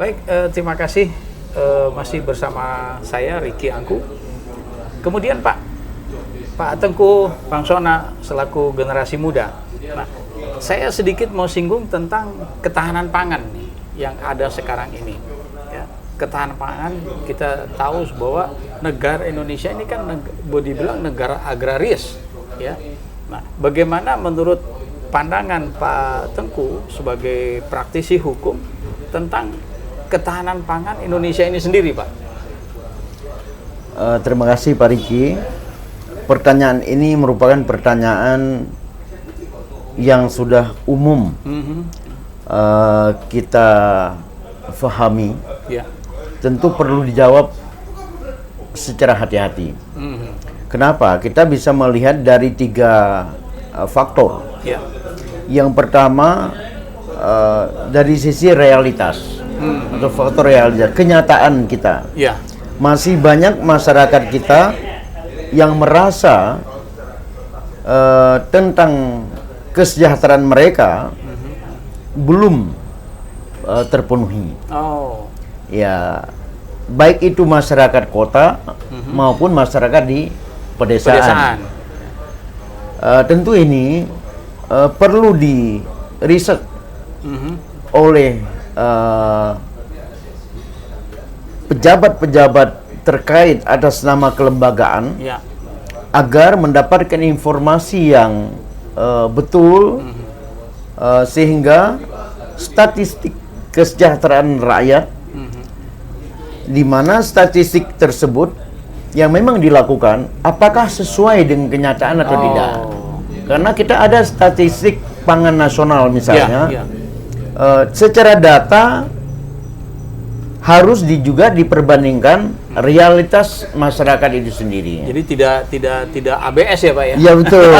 Baik, terima kasih masih bersama saya Ricky Angku. Kemudian Pak Tengku Pangsona selaku generasi muda. Nah, saya sedikit mau singgung tentang ketahanan pangan nih, yang ada sekarang ini. Ya, ketahanan pangan kita tahu bahwa negara Indonesia ini kan boleh dibilang negara agraris. Ya, nah bagaimana menurut pandangan Pak Tengku sebagai praktisi hukum tentang ketahanan pangan Indonesia ini sendiri, Pak? Terima kasih Pak Riki. Pertanyaan ini merupakan pertanyaan yang sudah umum kita fahami. Ya. Tentu perlu dijawab secara hati-hati. Kenapa? Kita bisa melihat dari 3 faktor. Ya. Yang pertama dari sisi realitas atau faktor realitas, kenyataan kita. Ya. Masih banyak masyarakat kita yang merasa tentang kesejahteraan mereka belum terpenuhi. Oh. Ya, baik itu masyarakat kota maupun masyarakat di pedesaan. Tentu ini perlu di riset oleh pejabat-pejabat terkait atas nama kelembagaan, Ya. agar mendapatkan informasi yang betul, sehingga statistik kesejahteraan rakyat, di mana statistik tersebut yang memang dilakukan apakah sesuai dengan kenyataan atau tidak. Karena kita ada statistik pangan nasional misalnya, secara data harus juga diperbandingkan realitas masyarakat itu sendiri. Jadi tidak ABS ya, Pak ya? Ya betul.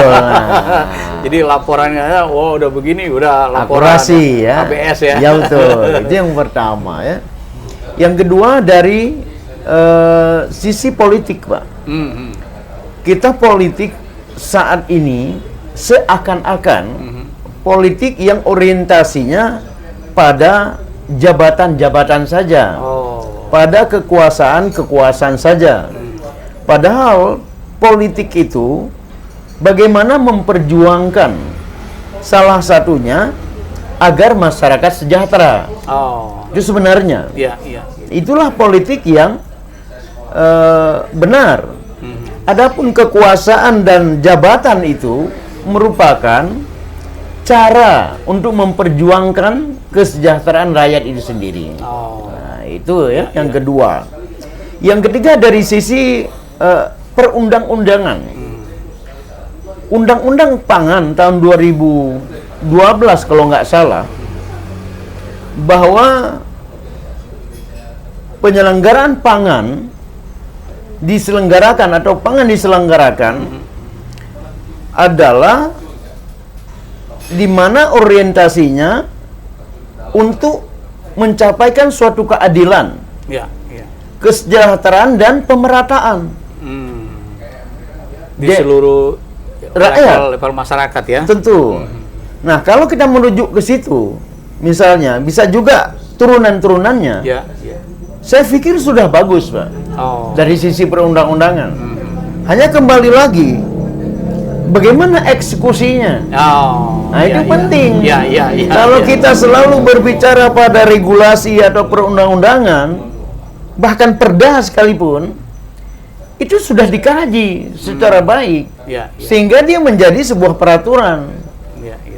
Jadi laporannya, udah begini, udah laporan akurasi ya. ABS ya. Ya betul. Itu yang pertama ya. Yang kedua dari sisi politik, Pak. Kita politik saat ini seakan-akan politik yang orientasinya pada jabatan-jabatan saja, pada kekuasaan saja. Padahal politik itu bagaimana memperjuangkan salah satunya agar masyarakat sejahtera. Itu sebenarnya. Itulah politik yang benar. Adapun kekuasaan dan jabatan itu merupakan cara untuk memperjuangkan kesejahteraan rakyat itu sendiri. Nah, itu ya yang kedua. Yang ketiga dari sisi perundang-undangan. Undang-Undang Pangan tahun 2012 kalau nggak salah, bahwa penyelenggaraan pangan diselenggarakan atau pangan diselenggarakan adalah di mana orientasinya untuk mencapaikan suatu keadilan, kesejahteraan dan pemerataan di seluruh rakyat, level masyarakat ya. Tentu. Nah, kalau kita menuju ke situ, misalnya bisa juga turunan-turunannya. Saya pikir sudah bagus, Pak. Dari sisi perundang-undangan. Hanya kembali lagi bagaimana eksekusinya. Nah, itu penting. Kalau kita selalu berbicara pada regulasi atau perundang-undangan, bahkan perda sekalipun, itu sudah dikaji secara baik, sehingga dia menjadi sebuah peraturan.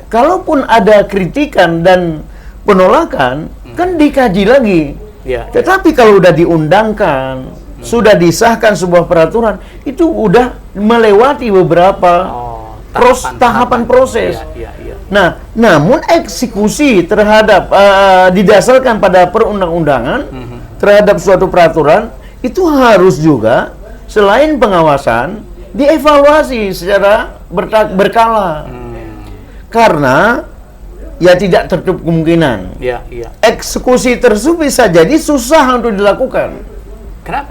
Kalaupun ada kritikan dan penolakan, kan dikaji lagi. Tetapi kalau sudah diundangkan, sudah disahkan sebuah peraturan, itu udah melewati beberapa tahapan proses. Nah, namun eksekusi terhadap didasarkan pada perundang-undangan terhadap suatu peraturan itu harus juga selain pengawasan dievaluasi secara berkala. Karena ya tidak tertutup kemungkinan eksekusi tersebut bisa jadi susah untuk dilakukan.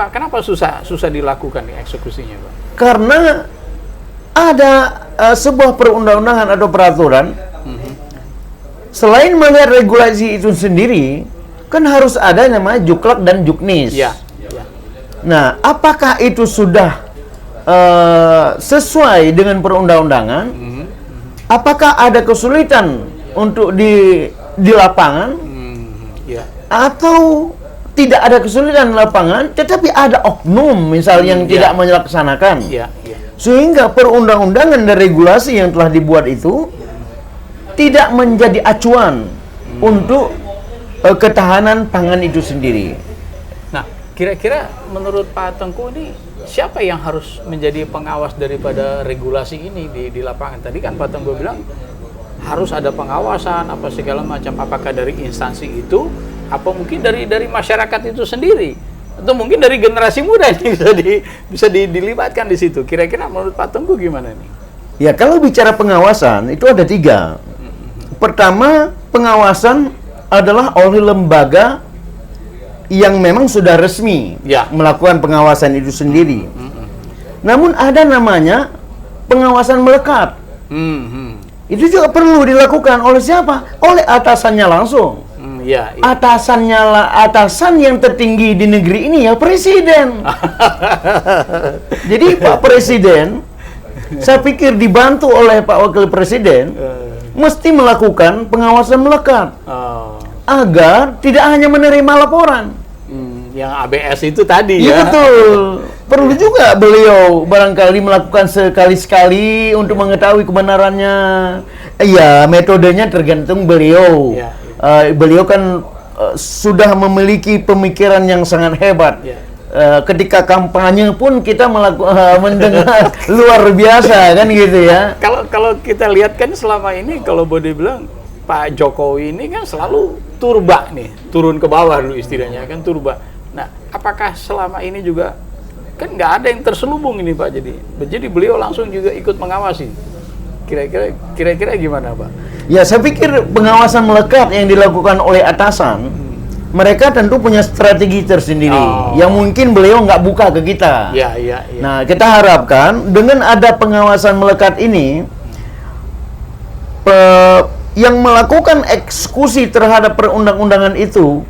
Kenapa susah dilakukan eksekusinya, Pak? Karena ada sebuah perundang-undangan atau peraturan, selain melihat regulasi itu sendiri, kan harus ada yang namanya Juklak dan Juknis. Ya. Ya. Nah, apakah itu sudah sesuai dengan perundang-undangan? Apakah ada kesulitan untuk di lapangan? Ya. Atau tidak ada kesulitan di lapangan, tetapi ada oknum misalnya yang tidak melaksanakan? Ya. Ya. Sehingga perundang-undangan dan regulasi yang telah dibuat itu tidak menjadi acuan untuk ketahanan pangan itu sendiri. Nah, kira-kira menurut Pak Tengku ini siapa yang harus menjadi pengawas daripada regulasi ini di lapangan? Tadi kan Pak Tengku bilang harus ada pengawasan apa segala macam. Apakah dari instansi itu, apa mungkin dari masyarakat itu sendiri, atau mungkin dari generasi muda ini bisa dilibatkan di situ? Kira-kira menurut Pak Tengku gimana nih? Ya, kalau bicara pengawasan itu ada 3. Pertama, pengawasan adalah oleh lembaga yang memang sudah resmi melakukan pengawasan itu sendiri. Namun ada namanya pengawasan melekat. Itu juga perlu dilakukan oleh siapa? Oleh atasannya langsung. Atasan yang tertinggi di negeri ini ya presiden. Jadi Pak Presiden, saya pikir dibantu oleh Pak Wakil Presiden, mesti melakukan pengawasan melekat agar tidak hanya menerima laporan. Yang ABS itu tadi ya. Betul. Perlu juga beliau barangkali melakukan sekali-sekali untuk mengetahui kebenarannya. Iya, metodenya tergantung beliau. Beliau kan sudah memiliki pemikiran yang sangat hebat. Ketika kampanye pun kita mendengar luar biasa kan gitu ya. Kalau kita lihat kan selama ini kalau boleh bilang Pak Jokowi ini kan selalu turba nih, turun ke bawah dulu istilahnya kan turba. Nah, apakah selama ini juga kan nggak ada yang terselubung ini Pak, jadi beliau langsung juga ikut mengawasi. Kira-kira gimana Pak? Ya, saya pikir pengawasan melekat yang dilakukan oleh atasan, mereka tentu punya strategi tersendiri yang mungkin beliau nggak buka ke kita. Ya. Nah, kita harapkan dengan ada pengawasan melekat ini, yang melakukan eksekusi terhadap perundang-undangan itu,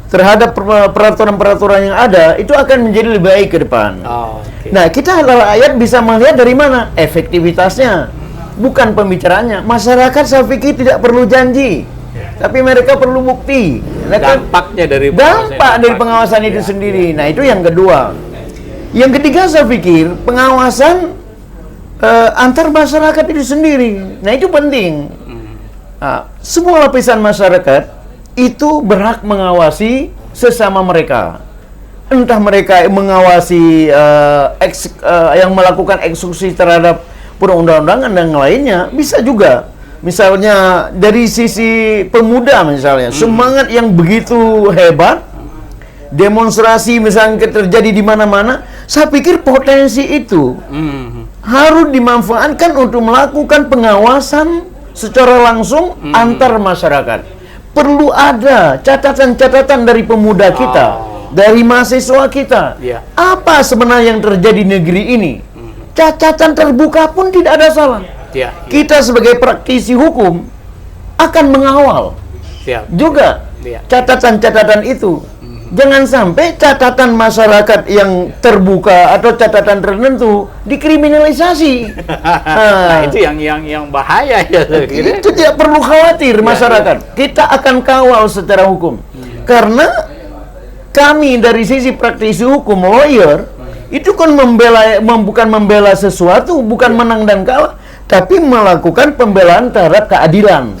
terhadap peraturan-peraturan yang ada, itu akan menjadi lebih baik ke depan. Nah, kita rakyat bisa melihat dari mana efektivitasnya, bukan pembicaraannya. Masyarakat saya pikir tidak perlu janji, tapi mereka perlu bukti. Dampaknya dari pengawasan itu sendiri. Nah, itu yang kedua. Yang ketiga, saya pikir pengawasan antar masyarakat itu sendiri. Nah, itu penting. Semua lapisan masyarakat itu berhak mengawasi sesama mereka. Entah mereka mengawasi yang melakukan eksekusi terhadap perundang-undangan dan lainnya, bisa juga. Misalnya dari sisi pemuda misalnya, semangat yang begitu hebat, demonstrasi misalnya terjadi di mana-mana, saya pikir potensi itu harus dimanfaatkan untuk melakukan pengawasan secara langsung antar masyarakat. Perlu ada catatan-catatan dari pemuda kita, dari mahasiswa kita. Apa sebenarnya yang terjadi di negeri ini? Catatan terbuka pun tidak ada salah. Kita sebagai praktisi hukum akan mengawal juga catatan-catatan itu. Jangan sampai catatan masyarakat yang terbuka atau catatan tertentu dikriminalisasi. Nah, itu yang bahaya ya. Itu tidak perlu khawatir masyarakat. Kita akan kawal secara hukum. Karena kami dari sisi praktisi hukum, lawyer, itu kan bukan membela sesuatu, bukan menang dan kalah, tapi melakukan pembelaan terhadap keadilan.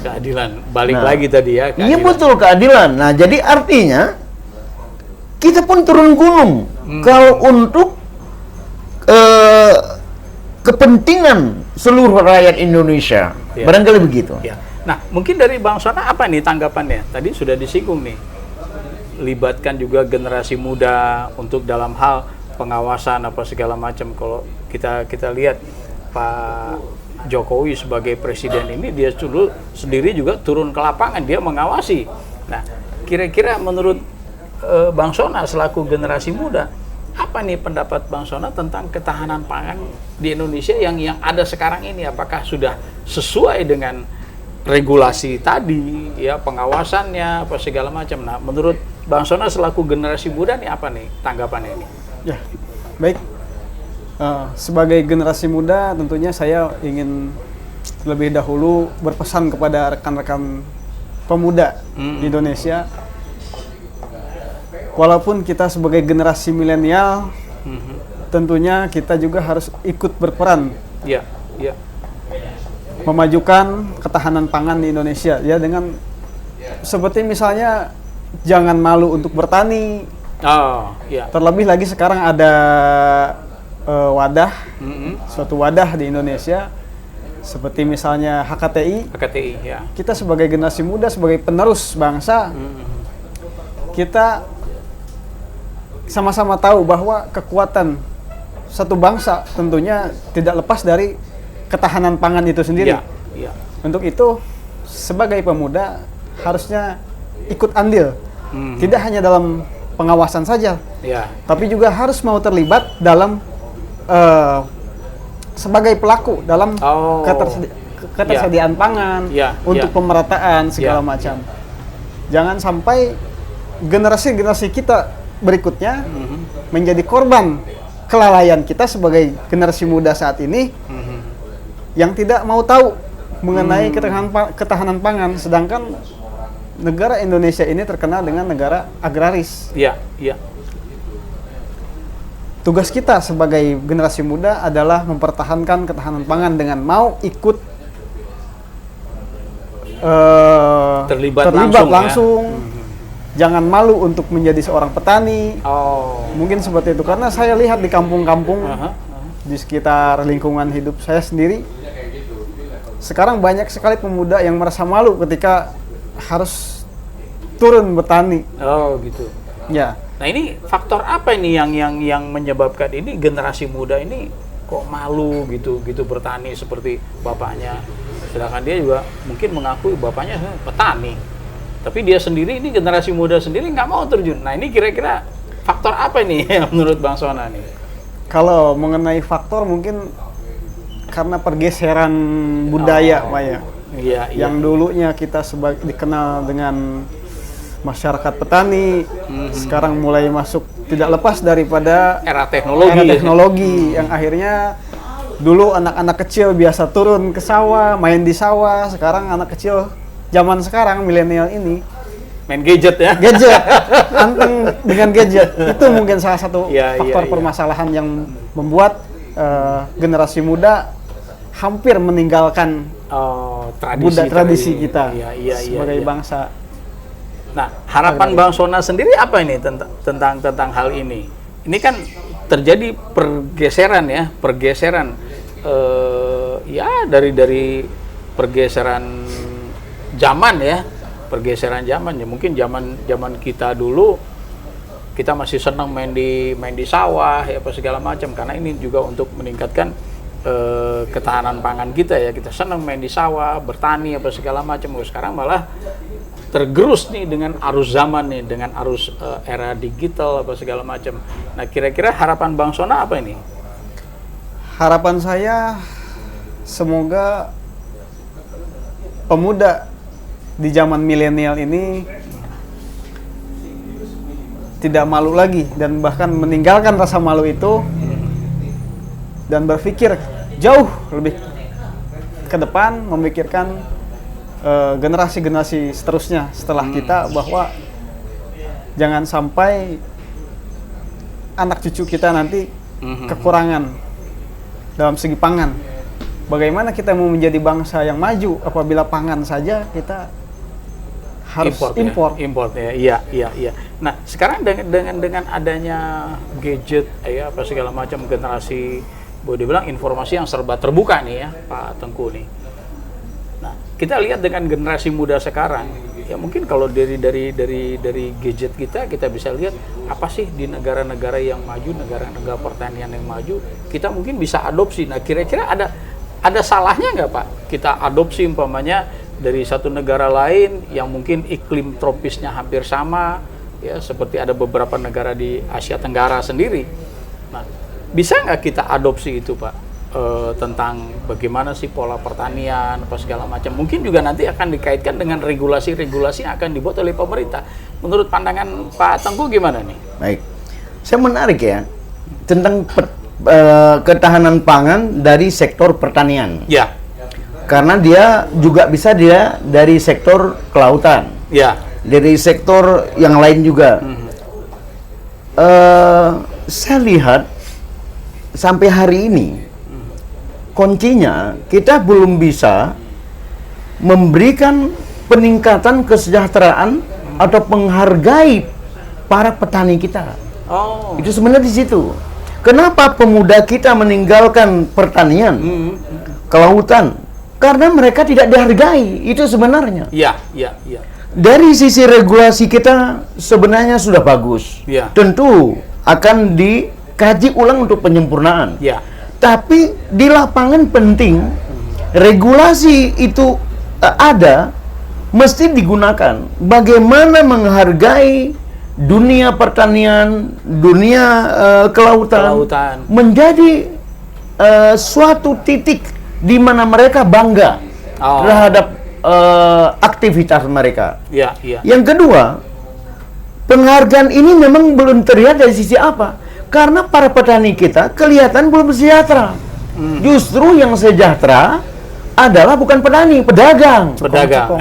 Balik lagi tadi ya. Iya betul, keadilan. Nah, jadi artinya kita pun turun gunung kalau untuk kepentingan seluruh rakyat Indonesia. Barangkali begitu. Nah, mungkin dari Bang Sona apa nih tanggapannya? Tadi sudah disinggung nih, libatkan juga generasi muda untuk dalam hal pengawasan apa segala macam. Kalau kita lihat Pak Jokowi sebagai presiden ini, dia sendiri juga turun ke lapangan, dia mengawasi. Nah, kira-kira menurut Bang Sona selaku generasi muda, apa nih pendapat Bang Sona tentang ketahanan pangan di Indonesia yang ada sekarang ini? Apakah sudah sesuai dengan regulasi tadi, ya pengawasannya, apa segala macam. Nah, menurut Bang Sona selaku generasi muda nih apa nih tanggapannya ini? Ya, baik. Sebagai generasi muda, tentunya saya ingin lebih dahulu berpesan kepada rekan-rekan pemuda di Indonesia. Walaupun kita sebagai generasi milenial, tentunya kita juga harus ikut berperan. Ya, ya. Memajukan ketahanan pangan di Indonesia, ya, dengan seperti misalnya jangan malu untuk bertani. Oh, ya. Terlebih lagi sekarang ada suatu wadah di Indonesia seperti misalnya HKTI. HKTI, ya. Kita sebagai generasi muda, sebagai penerus bangsa, kita sama-sama tahu bahwa kekuatan satu bangsa tentunya tidak lepas dari ketahanan pangan itu sendiri. Ya, ya. Untuk itu, sebagai pemuda harusnya ikut andil, tidak hanya dalam pengawasan saja, Ya. tapi juga harus mau terlibat dalam sebagai pelaku dalam ketersediaan pangan, Ya, untuk ya. pemerataan segala Ya, macam. Jangan sampai generasi-generasi kita berikutnya menjadi korban kelalaian kita sebagai generasi muda saat ini yang tidak mau tahu mengenai ketahanan pangan, sedangkan negara Indonesia ini terkenal dengan negara agraris. Ya, ya. Tugas kita sebagai generasi muda adalah mempertahankan ketahanan pangan dengan mau ikut Terlibat langsung. Jangan malu untuk menjadi seorang petani. Oh. Mungkin seperti itu, karena saya lihat di kampung-kampung di sekitar lingkungan hidup saya sendiri, sekarang banyak sekali pemuda yang merasa malu ketika harus turun bertani. Oh, gitu. Ya, Nah, ini faktor apa ini yang menyebabkan ini generasi muda ini kok malu gitu bertani seperti bapaknya, sedangkan dia juga mungkin mengakui bapaknya petani, tapi dia sendiri ini generasi muda sendiri nggak mau terjun. Nah, ini kira-kira faktor apa ini menurut Bang Sona nih? kalau mengenai faktor mungkin karena pergeseran budaya, Pak ya. Iya, iya. Yang dulunya kita dikenal dengan masyarakat petani, sekarang mulai masuk tidak lepas daripada Era teknologi. era teknologi yang akhirnya dulu anak-anak kecil biasa turun ke sawah, main di sawah. Sekarang anak kecil zaman sekarang milenial ini Main gadget ya. gadget, anteng dengan gadget. Itu mungkin salah satu Iya, faktor iya. permasalahan yang membuat generasi muda hampir meninggalkan tradisi kita sebagai bangsa. Nah, harapan Bang Sona sendiri apa ini tentang hal ini? Ini kan terjadi pergeseran ya dari pergeseran zaman ya. Pergeseran zaman ya, mungkin zaman kita dulu kita masih senang main di sawah ya apa segala macam, karena ini juga untuk meningkatkan ketahanan pangan kita ya. Kita senang main di sawah, bertani apa segala macam. Sekarang malah tergerus nih dengan arus zaman nih, dengan arus era digital apa segala macam. Nah, kira-kira harapan Bang Sona apa ini? Harapan saya semoga pemuda di zaman milenial ini tidak malu lagi dan bahkan meninggalkan rasa malu itu dan berpikir jauh lebih ke depan, memikirkan generasi-generasi seterusnya setelah kita, bahwa jangan sampai anak cucu kita nanti kekurangan dalam segi pangan. Bagaimana kita mau menjadi bangsa yang maju apabila pangan saja kita harus import ya. Iya. Nah, sekarang dengan adanya gadget ya apa segala macam, generasi boleh dibilang informasi yang serba terbuka nih ya Pak Tengku nih. Nah, kita lihat dengan generasi muda sekarang ya, mungkin kalau dari gadget kita bisa lihat apa sih di negara-negara yang maju, negara-negara pertanian yang maju, kita mungkin bisa adopsi. Nah, kira-kira ada salahnya nggak Pak kita adopsi umpamanya dari satu negara lain yang mungkin iklim tropisnya hampir sama ya, seperti ada beberapa negara di Asia Tenggara sendiri. Nah, bisa nggak kita adopsi itu Pak tentang bagaimana sih pola pertanian apa segala macam. Mungkin juga nanti akan dikaitkan dengan regulasi-regulasi yang akan dibuat oleh pemerintah. Menurut pandangan Pak Tengku gimana nih? Baik, saya menarik ya tentang ketahanan pangan dari sektor pertanian. Ya, Karena dia juga bisa dari sektor kelautan, ya, dari sektor yang lain juga. Saya lihat sampai hari ini kuncinya kita belum bisa memberikan peningkatan kesejahteraan atau menghargai para petani kita. oh, Itu sebenarnya di situ. Kenapa pemuda kita meninggalkan pertanian, kelautan? Karena mereka tidak dihargai. Itu sebenarnya. ya, ya, ya, Dari sisi regulasi kita sebenarnya sudah bagus. Ya. Tentu akan dikaji ulang untuk penyempurnaan. ya, Tapi di lapangan penting regulasi itu ada, mesti digunakan. Bagaimana menghargai dunia pertanian, dunia kelautan menjadi suatu titik di mana mereka bangga terhadap aktivitas mereka. ya, ya, Yang kedua, penghargaan ini memang belum terlihat dari sisi apa? Karena para petani kita kelihatan belum sejahtera. Justru yang sejahtera adalah bukan petani, pedagang. pedagang.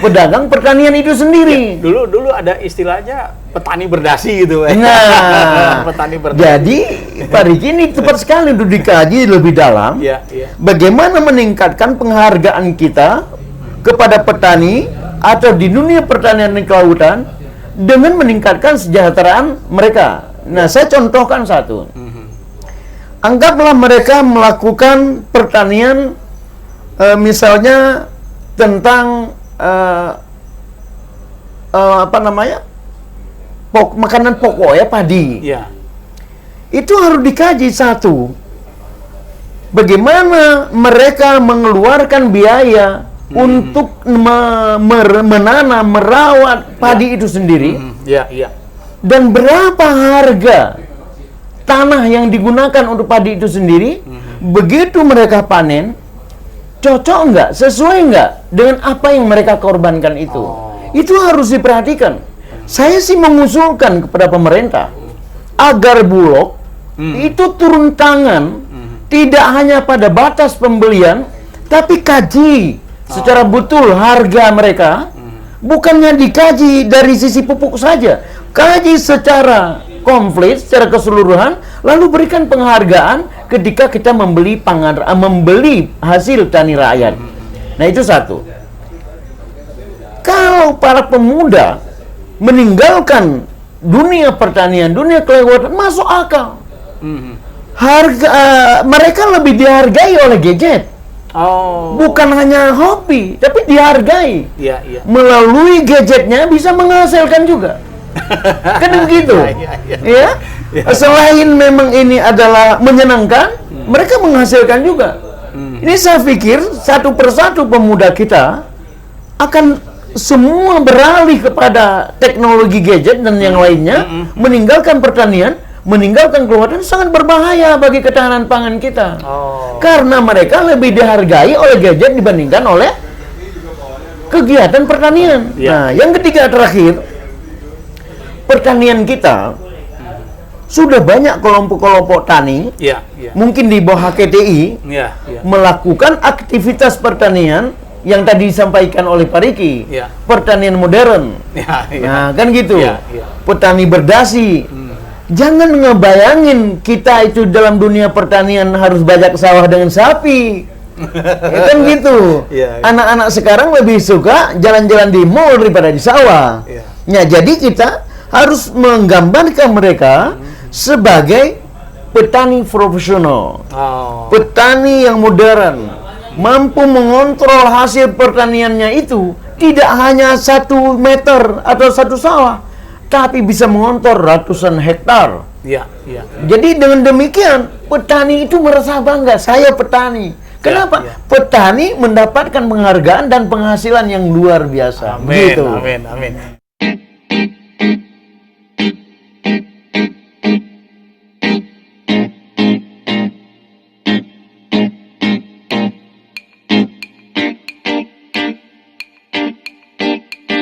Pedagang pertanian itu sendiri. Dulu ada istilahnya petani berdasi gitu. Nah, petani berdasi. jadi Pak Riki ini tepat sekali untuk dikaji lebih dalam. Ya, ya, Bagaimana meningkatkan penghargaan kita kepada petani atau di dunia pertanian dan kelautan dengan meningkatkan kesejahteraan mereka. Nah, saya contohkan satu. Anggaplah mereka melakukan pertanian, misalnya tentang makanan pokok ya, padi. ya, Itu harus dikaji satu. Bagaimana mereka mengeluarkan biaya untuk menanam, merawat padi itu sendiri. ya, ya, Dan berapa harga tanah yang digunakan untuk padi itu sendiri. Begitu mereka panen, cocok nggak, sesuai nggak dengan apa yang mereka korbankan itu. Itu harus diperhatikan. Saya sih mengusulkan kepada pemerintah agar Bulog itu turun tangan, tidak hanya pada batas pembelian, tapi kaji secara betul harga mereka. Bukannya dikaji dari sisi pupuk saja, kaji secara komplit, secara keseluruhan, lalu berikan penghargaan ketika kita membeli hasil tani rakyat. Nah, itu satu. Kalau para pemuda meninggalkan dunia pertanian, dunia kelautan, masuk akal. Mereka lebih dihargai oleh gadget. Bukan hanya hobi, tapi dihargai. ya, ya. Melalui gadgetnya bisa menghasilkan juga. Kan begitu. Ya. Selain memang ini adalah menyenangkan, mereka menghasilkan juga. Ini saya pikir satu persatu pemuda kita akan semua beralih kepada teknologi gadget dan yang lainnya, meninggalkan pertanian, meninggalkan kelautan, sangat berbahaya bagi ketahanan pangan kita. Karena mereka lebih dihargai oleh gadget dibandingkan oleh kegiatan pertanian. Nah, yang ketiga terakhir, pertanian kita sudah banyak kelompok-kelompok tani, Ya, ya, mungkin di bawah HKTI, ya, ya. melakukan aktivitas pertanian yang tadi disampaikan oleh Pak Riki, Ya. pertanian modern. Ya, ya. Nah, kan gitu. Ya, ya. Petani berdasi. Jangan ngebayangin kita itu dalam dunia pertanian harus bajak sawah dengan sapi. Ya kan gitu. Ya, ya. Anak-anak sekarang lebih suka jalan-jalan di mall daripada di sawah. Ya. Nah, jadi kita harus menggambarkan mereka sebagai petani profesional. Petani yang modern, mampu mengontrol hasil pertaniannya itu tidak hanya 1 meter atau 1 sawah, tapi bisa mengontrol ratusan hektar. Ya, ya. Jadi dengan demikian petani itu merasa bangga, saya petani. Kenapa? Ya. Petani mendapatkan penghargaan dan penghasilan yang luar biasa. Amin, Begitu. amin, amin.